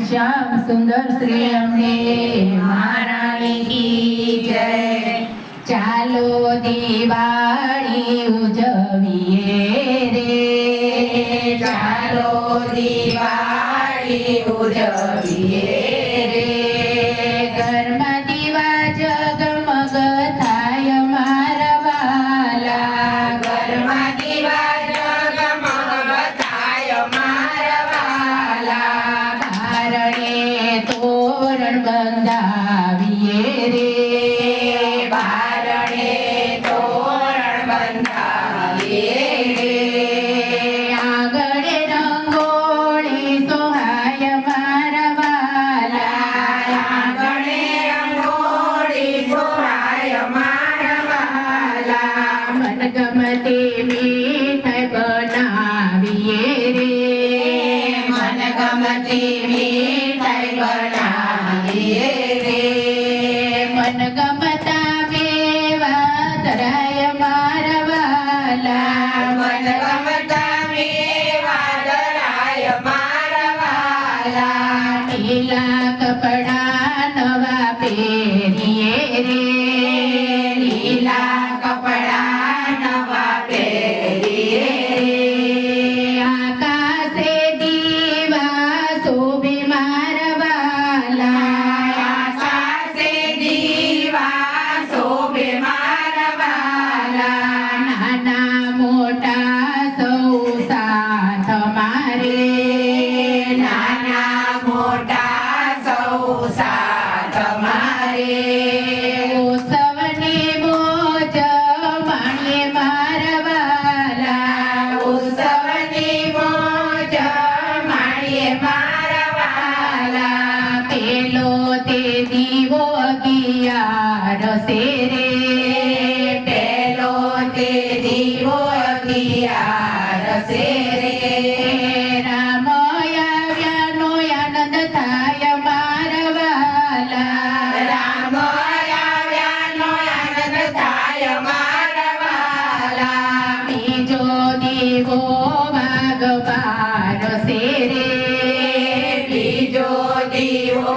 શ્યામ સુંદર શ્રી અંબે મહારાણી કી જય. ચાલો દિવાળી ઉજવીએ રે, ચાલો દિવાળી ઉજવીએ રે. ઘરમાં દીવા જગમગ થાય મારા વાલા, ઘરમાં દીવા જગમગ થાય મારા વાલા. બારણે તોરણ બંધાવીએ રે, બારણે તોરણ બંધાવીએ રે. આંગણે રંગોળી સોહાય મારા વાલા, આંગણે રંગોળી સોહાય મારા વાલા. મનગમતી મીઠાઈ બનાવીએ રે, મનગમતી મીઠાઈ બનાવીએ રે. મનગમતા મેવા ધરાય મારા વાલા, મનગમતા મેવા ધરાય મારા વાલા. લીલા કપડા નવા પહેરીએ રે, લીલા કપડા નવા પહેરીએ રે. આકાશે દીવા શોભે મારા વાલા, આકાશે દીવા શોભે મારા વાલા. નાના મોટા સૌ સાથ મારે, નાના મોટા સૌ સાથ મારે. ઉત્સવની મોજ માણીએ મારા વાલા, ઉત્સવની મોજ માણીએ મારા વાલા. પેલો તે દીવો અગિયાર સે રે, પેલો તે દીવો અગિયાર સે રે. રામ આવ્યાનો આનંદ થાય મારા વાલા, રામ આવ્યાનો આનંદ થાય મારા વાલા. બીજો દીવો વાગબાર સે રે, બીજો દીવો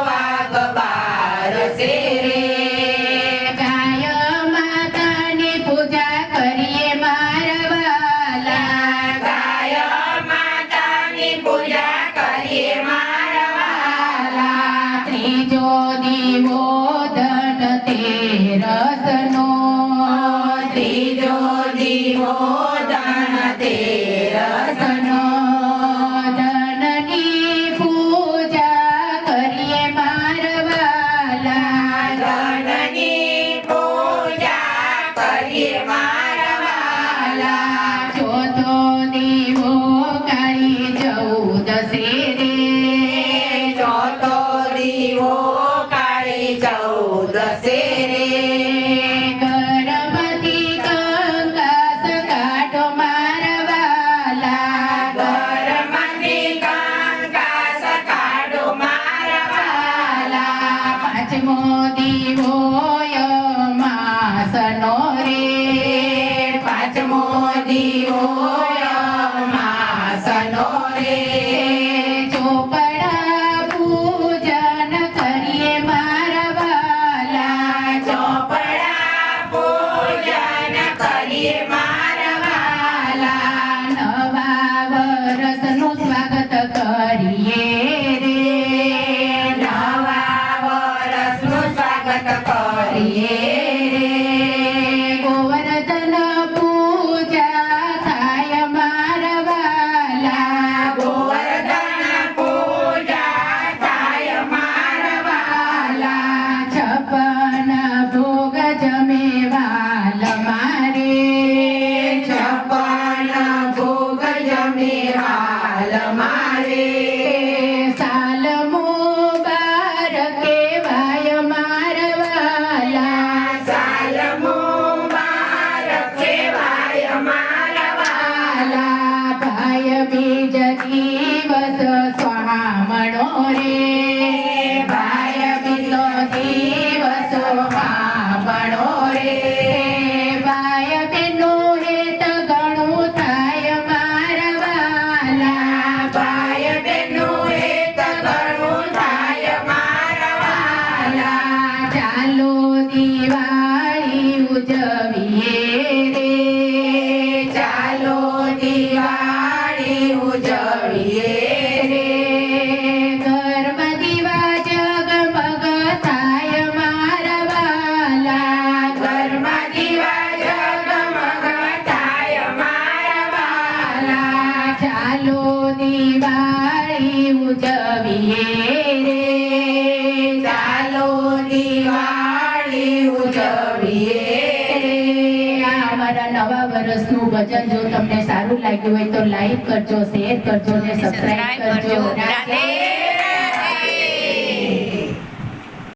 વાગબાર સે રે. ગાય માતાની પૂજા કરીએ મારા વાલા, ગાય માતાની પૂજા કરીએ મારા વાલા. ત્રીજો દીવો ધનતેરસનો, ત્રીજો દીવો ધનતેરસનો. ધનની પૂજા કરીએ મારા વાલા, ધનની પૂજા કરીએ મારા વાલા. ચોથો દીવો કાળી ચૌદસે રે, ચોથો દીવો કાળી ચૌદસે રે. ગરમથી કંકાસ કાઢો મારા વાલા, ગરમથી કંકાસ કાઢો મારા વાલા. પાંચમો દીવો અમાસનો રે, પાંચમો દીવો અમાસનો રે. ચોપડા પૂજન કરીએ મારા વાલા, ચોપડા પૂજન કરીએ મારા વાલા. નવા વરસનું સ્વાગત કરીએ રે, નવા વરસનું સ્વાગત કરીએ રે. ગોવર્ધન પૂજા થાય મારા વાલા, ગોવર્ધન પૂજા થાય મારા વાલા. છપ્પન ભોગ જમે વાલ મારે, છપ્પન ભોગ જમે વાલ મારે. સાલ મુબારક કહેવાય મારા વાલા, સાલ મુબારક કહેવાય મારા વાલા. ભાઈ બીજ દિવસ સ્વામણો રે, ભાઈ બીજો દિવસ સ્વામણો રે. ભાઈ બેનો હેત ઘણું થાય મારા વાલા, ભાઈ બેનો હેત ઘણું ચાલો દિવાળી ઉજવીએ રે, ચાલો દિવાળી ઉજવીએ રે. આ અમારા નવા વર્ષનું ભજન જો તમને સારું લાગ્યું હોય તો લાઈક કરજો, શેર કરજો ને સબસ્ક્રાઇબ કરજો. રાધે